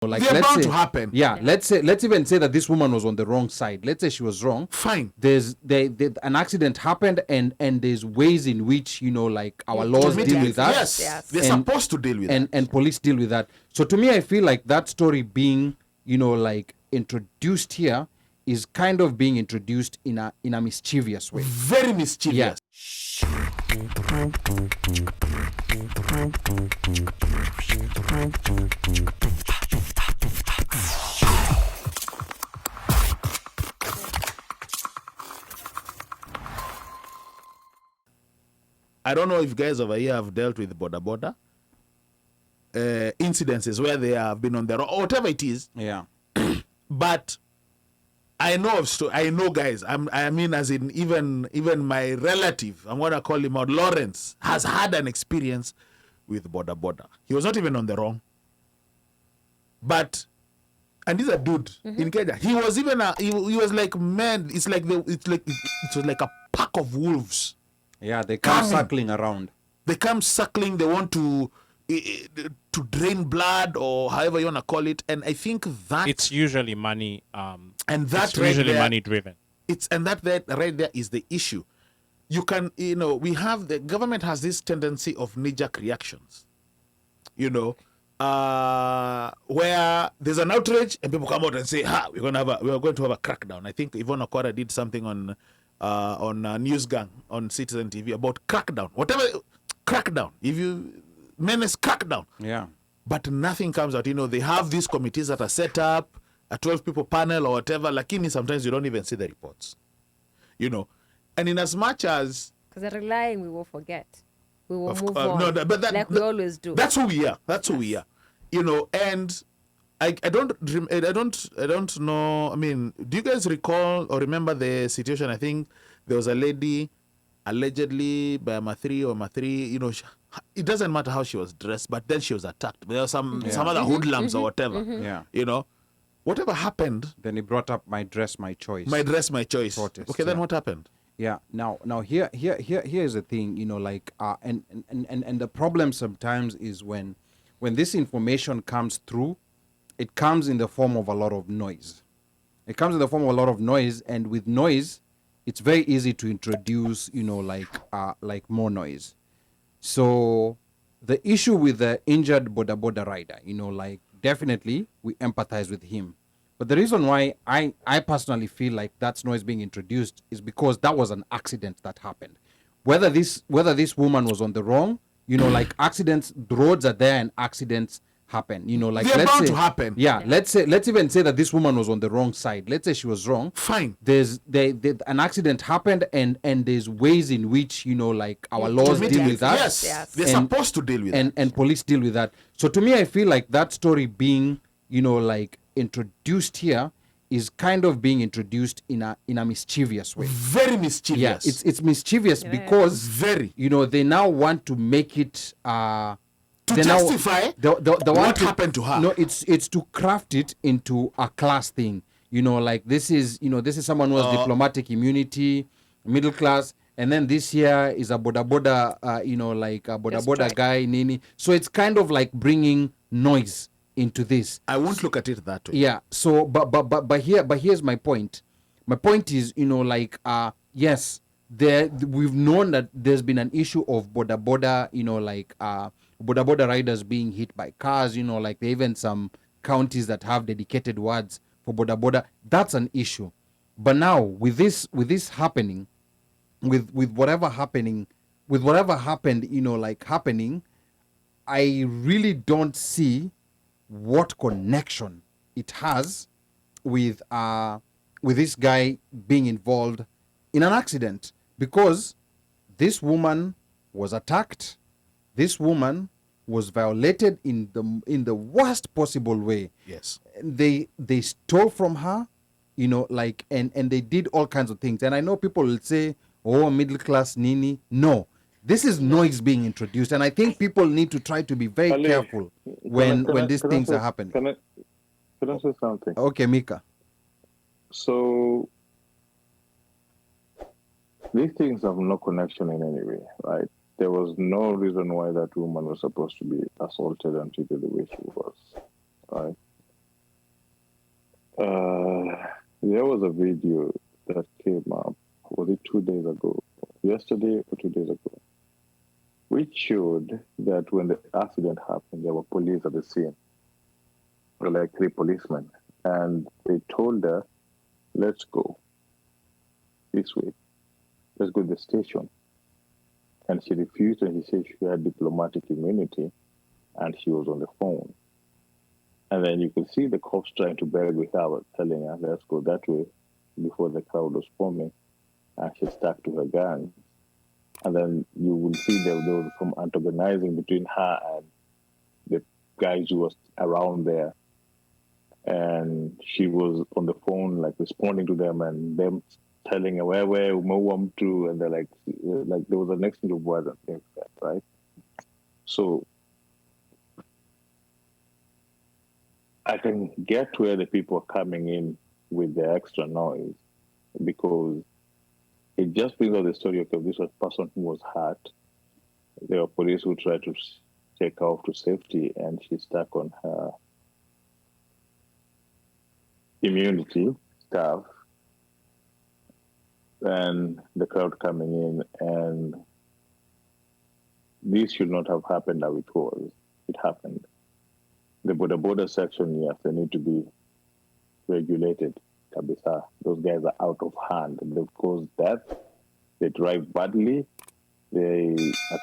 Like, they're bound to happen. Yeah, let's even say that this woman was on the wrong side. Let's say she was wrong. Fine. An accident happened, and there's ways in which, like, our laws deal with that. Yes. They're supposed to deal with that. And police deal with that. So to me, I feel like that story being, like, introduced here is kind of being introduced in a mischievous way. Very mischievous. I don't know if guys over here have dealt with Boda Boda incidences where they have been on the road or whatever it is. Yeah. But I know I know guys. I mean, as in even my relative, I'm gonna call him out, Lawrence, has had an experience with Boda Boda. He was not even on the wrong. But and he's a dude in Kenya. He was even he was like, man, it was like a pack of wolves. Yeah, they come circling around. They come circling. They want to drain blood or however you want to call it. And I think that it's usually money. And that it's usually money driven. That right there is the issue. You can, the government has this tendency of knee-jerk reactions. Where there's an outrage and people come out and say, we're going to have a crackdown. I think Yvonne Okwara did something on News Gang on Citizen TV about crackdown. Whatever, crackdown. If you menace crackdown. Yeah. But nothing comes out. They have these committees that are set up, a 12-people panel or whatever. Lakini sometimes you don't even see the reports. And in as much as... Because they're relying, we will forget. We will move on. Like we always do. That's who we are. That's who we are. And I don't know. I mean, do you guys recall or remember the situation? I think there was a lady allegedly by Mathri. It doesn't matter how she was dressed, but then she was attacked. There were some other hoodlums or whatever. Yeah. Whatever happened. Then he brought up my dress, my choice. My dress, my choice. Protest, okay, then what happened? Yeah. Now here is the thing. And the problem sometimes is when this information comes through, it comes in the form of a lot of noise. It comes in the form of a lot of noise, and with noise, it's very easy to introduce, like more noise. So the issue with the injured Boda Boda rider, definitely we empathize with him. But the reason why I personally feel like that's noise being introduced is because that was an accident that happened. Whether this woman was on the wrong, like accidents, the roads are there and accidents happen. Like they're let's bound say, to happen. Yeah, let's even say that this woman was on the wrong side. Let's say she was wrong. Fine. An accident happened, and there's ways in which like our laws deal with that. Yes. They're supposed to deal with that. And police deal with that. So to me, I feel like that story being like introduced here is kind of being introduced in a mischievous way. Very mischievous. Yeah, it's mischievous because very. They now want to make it to justify what happened to her. No, it's to craft it into a class thing. Like this is someone who has diplomatic immunity, middle class, and then this here is a Boda Boda, like a Boda Boda guy, Nini. So it's kind of like bringing noise into this. I won't look at it that way. Yeah. So, but here's my point. My point is, yes, we've known that there's been an issue of Boda Boda, Boda Boda riders being hit by cars, like there are even some counties that have dedicated wards for Boda Boda. That's an issue. But now with this happening, with whatever happened, happening, I really don't see what connection it has with this guy being involved in an accident, because this woman was attacked, this woman was violated in the worst possible way. Yes. They stole from her, and they did all kinds of things. And I know people will say, oh, middle class Nini. No. This is noise being introduced, and I think people need to try to be very careful when these things are happening. Can I say something? Okay, Mika. So these things have no connection in any way, right? There was no reason why that woman was supposed to be assaulted and treated the way she was, right? was a video that came up, was it 2 days ago? Yesterday or 2 days ago? Which showed that when the accident happened, there were police at the scene. There were like 3 policemen. And they told her, let's go this way. Let's go to the station. And she refused, and she said she had diplomatic immunity, and she was on the phone. And then you could see the cops trying to beg with her, telling her, let's go that way, before the crowd was forming. And she stuck to her gun. And then you will see there was some antagonizing between her and the guys who was around there. And she was on the phone, like responding to them, and them telling her where Mowam to, and they're like there was an exchange of words and things like that, right? So I can get where the people are coming in with the extra noise, because it just brings out the story of this was a person who was hurt. There were police who tried to take her off to safety, and she stuck on her immunity stuff, and the crowd coming in, and this should not have happened how it was. It happened. The Boda Boda section, yes, they need to be regulated. Kabisa. Those guys are out of hand. They cause death. They drive badly. They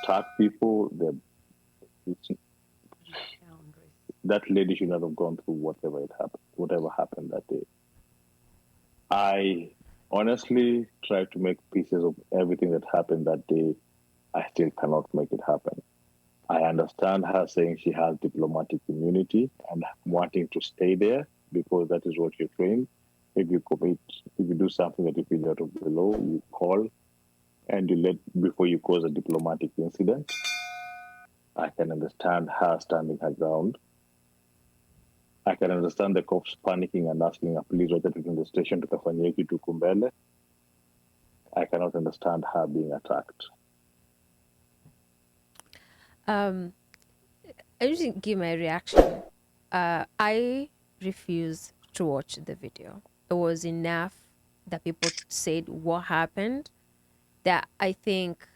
attack people. That lady should not have gone through whatever happened that day. I honestly tried to make pieces of everything that happened that day. I still cannot make it happen. I understand her saying she has diplomatic immunity and wanting to stay there because that is what you're trained. If you do something that you feel out of the law, you call and you let before you cause a diplomatic incident. I can understand her standing her ground. I can understand the cops panicking and asking a police officer to the station to kafanyia kitu kumbele. I cannot understand her being attacked. I usually give my reaction. I refuse to watch the video. It was enough that people said what happened, that I think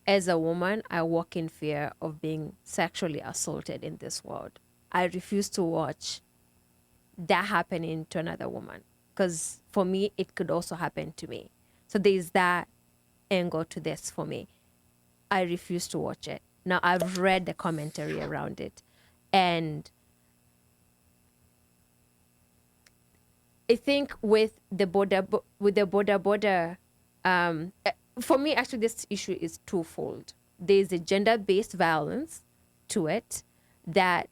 as a woman, I walk in fear of being sexually assaulted in this world. I refuse to watch that happening to another woman, because for me, it could also happen to me. So there's that angle to this for me. I refuse to watch it. Now, I've read the commentary around it, and I think with the Boda Boda, for me, actually, this issue is twofold. There's a gender-based violence to it that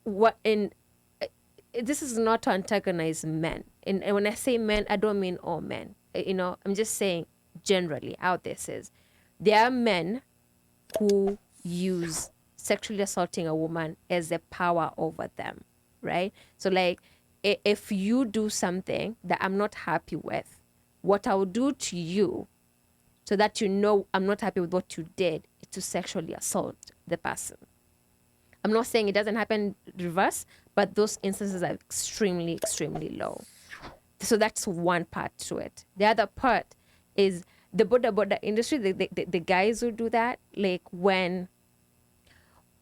this is not to antagonize men. And when I say men, I don't mean all men. I'm just saying generally how this is. There are men who use sexually assaulting a woman as a power over them, right? So like, if you do something that I'm not happy with, what I will do to you so that you know I'm not happy with what you did is to sexually assault the person. I'm not saying it doesn't happen reverse, but those instances are extremely, extremely low. So that's one part to it. The other part is the Boda Boda industry, the guys who do that, like when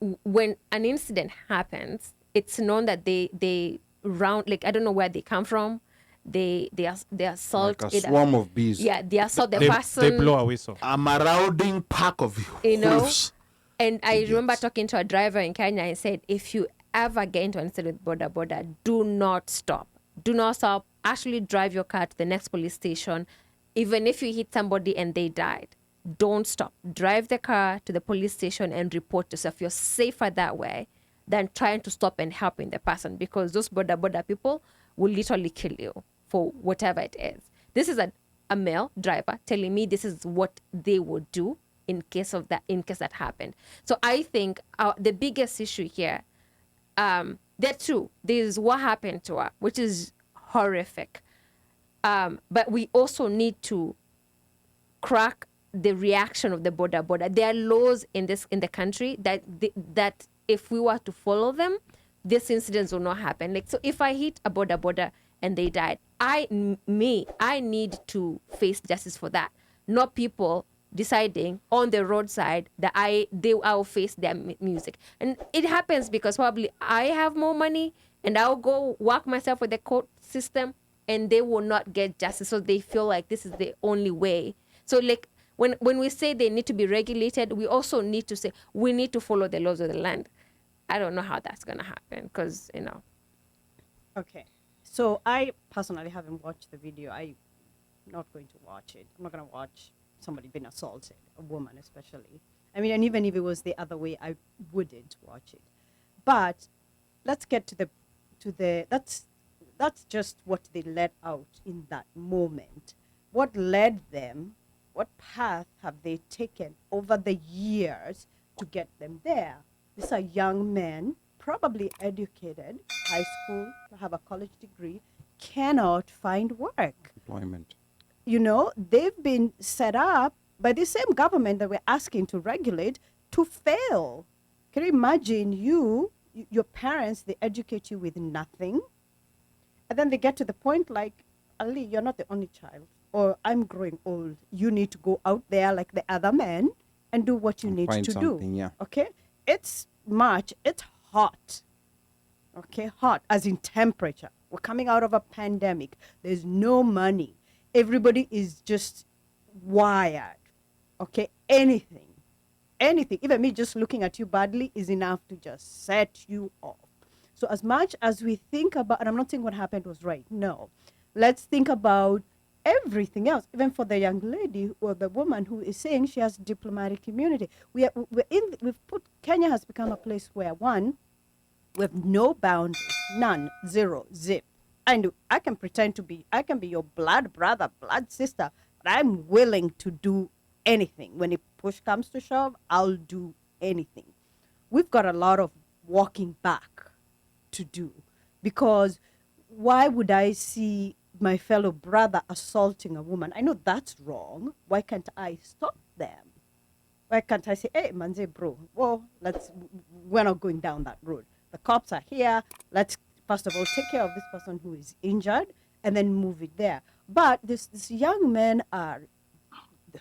an incident happens, it's known that they round, like I don't know where they come from, they assault like a swarm of bees. Yeah, they assault the They person. blow a whistle. A marauding pack of wolves. And I remember talking to a driver in Kenya and said, if you ever get into an incident with Boda Boda, do not stop. Do not stop. Actually drive your car to the next police station. Even if you hit somebody and they died, don't stop. Drive the car to the police station and report yourself. You're safer that way than trying to stop and helping the person, because those Boda Boda people will literally kill you for whatever it is. This is a male driver telling me this is what they would do in case that happened. So I think the biggest issue here, there are two. There's what happened to her, which is horrific. But we also need to crack the reaction of the Boda Boda. There are laws in the country that if we were to follow them, these incidents will not happen. Like, so if I hit a Boda Boda and they died. I need to face justice for that, not people deciding on the roadside that I'll face their music. And it happens because probably I have more money and I'll go work myself with the court system, and they will not get justice, so they feel like this is the only way. So like when we say they need to be regulated, we also need to say we need to follow the laws of the land. I don't know how that's gonna happen because Okay. So I personally haven't watched the video. I'm not going to watch it. I'm not going to watch somebody being assaulted, a woman especially. I mean, and even if it was the other way, I wouldn't watch it. But let's get to the that's just what they let out in that moment. What led them? What path have they taken over the years to get them there? These are young men, probably educated, high school, have a college degree, cannot find work. Employment. You know, they've been set up by the same government that we're asking to regulate to fail. Can you imagine your parents, they educate you with nothing, and then they get to the point like, Ali, you're not the only child, or I'm growing old. You need to go out there like the other men and do what you need Find to something, do. yeah. Okay? It's March. It's hot. Okay? Hot, as in temperature. We're coming out of a pandemic. There's no money. Everybody is just wired. Okay? Anything, even me just looking at you badly is enough to just set you off. So as much as we think about, and I'm not saying what happened was right, no. Let's think about everything else, even for the young lady or the woman who is saying she has diplomatic immunity. Kenya has become a place where, one, we have no boundaries, none, zero, zip. And I can I can be your blood brother, blood sister, but I'm willing to do anything. When push comes to shove, I'll do anything. We've got a lot of walking back to do, because why would I see my fellow brother assaulting a woman? I know that's wrong. Why can't I stop them? Why can't I say, hey, manze bro, well, we're not going down that road. The cops are here. Let's first of all take care of this person who is injured and then move it there. But these young men are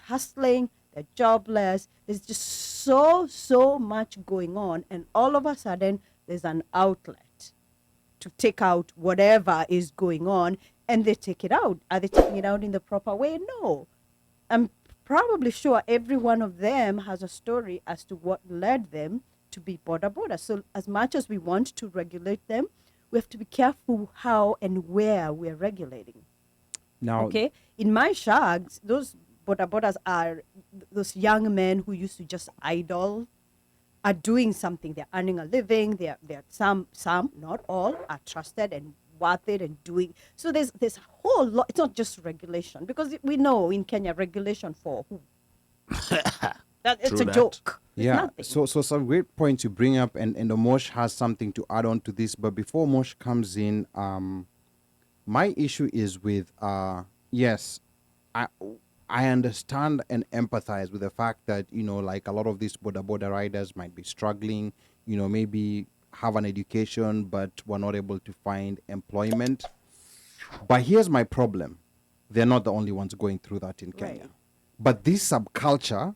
hustling, they're jobless. There's just so much going on, and all of a sudden there's an outlet to take out whatever is going on, and they take it out. Are they taking it out in the proper way? No. I'm probably sure every one of them has a story as to what led them to be Boda Boda. So as much as we want to regulate them, we have to be careful how and where we're regulating. Now, Okay? In my shags, those Boda Bodas are those young men who used to just idle, are doing something. They're earning a living. They're some, not all, are trusted and worth it and doing. So there's a whole lot. It's not just regulation, because we know in Kenya, regulation for who? It's True a that. joke. It's yeah, nothing. so some great points you bring up, and Omosh has something to add on to this. But before Omosh comes in, my issue is with yes, I understand and empathize with the fact that, like a lot of these Boda Boda riders might be struggling, maybe have an education, but were not able to find employment. But here's my problem. They're not the only ones going through that in Kenya. Right. But this subculture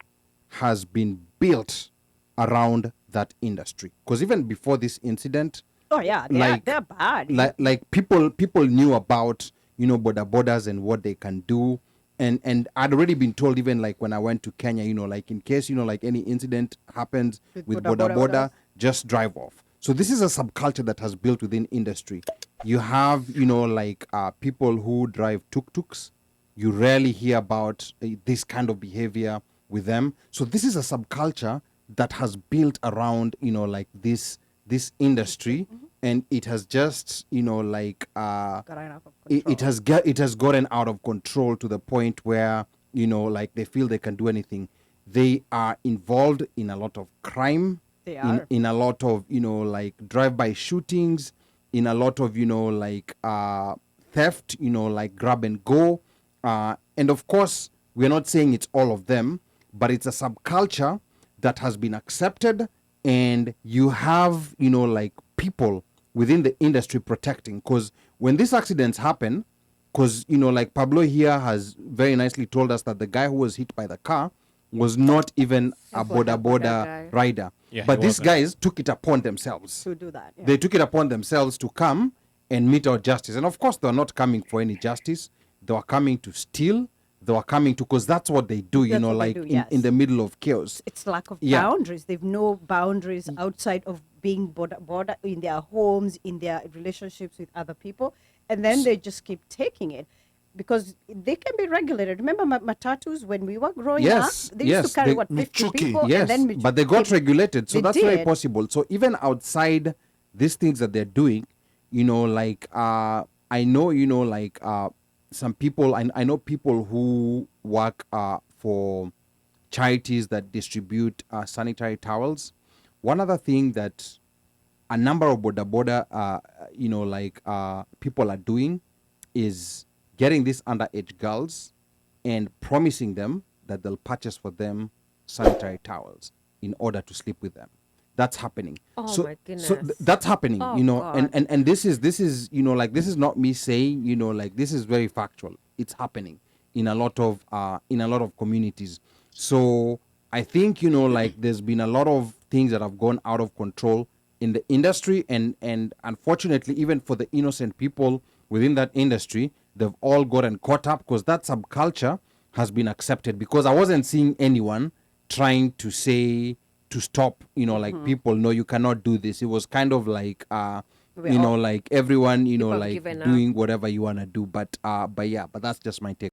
has been built around that industry. Because even before this incident, Oh yeah, they're bad. like people knew about, Boda Bodas and what they can do. And I'd already been told, even like when I went to Kenya, like in case, like any incident happens with Boda Boda, just drive off. So this is a subculture that has built within industry. You have, like people who drive tuk-tuks. You rarely hear about this kind of behavior with them. So this is a subculture that has built around, like this industry, and it has just, like Gotten out of it has gotten out of control to the point where, like they feel they can do anything. They are involved in a lot of crime. They are. In a lot of, like drive-by shootings, in a lot of, like theft, like grab and go. And of course, we're not saying it's all of them, but it's a subculture that has been accepted. And you have, like people, within the industry protecting. Because when these accidents happen, because, you know, like Pablo here has very nicely told us that the guy who was hit by the car was not even a Boda Boda guy. rider. Yeah, But he these wasn't. guys took it upon themselves. To do that. Yeah. They took it upon themselves to come and mete out justice. And of course, they're not coming for any justice. They were coming to steal. They were coming to, because that's what they do, you That's know, what they like do, in yes. the middle of chaos. It's lack of Yeah. boundaries. They've no boundaries outside of being border in their homes, in their relationships with other people, and then they just keep taking it because they can be regulated. Remember matatus when we were growing Yes, up? They used yes, to carry they- what 50 Michuki, people, Yes, and then but they got regulated, so they that's very did. possible. So even outside these things that they're doing, you know, like I know, you know, like some people, I know people who work for charities that distribute sanitary towels. One other thing that a number of Boda Boda, you know, like people are doing is getting these underage girls and promising them that they'll purchase for them sanitary towels in order to sleep with them. That's happening. Oh so, my So goodness. that's happening, Oh you know, God. and this is, you know, like this is not me saying, you know, like this is very factual. It's happening in a lot of communities. So I think, you know, like there's been a lot of things that have gone out of control in the industry, and unfortunately, even for the innocent people within that industry, they've all gotten caught up because that subculture has been accepted. Because I wasn't seeing anyone trying to say to stop, you know, like people, no, you cannot do this. It was kind of like We you know, all- like everyone, you know, People have like given up. doing whatever you want to do. But yeah, but that's just my take.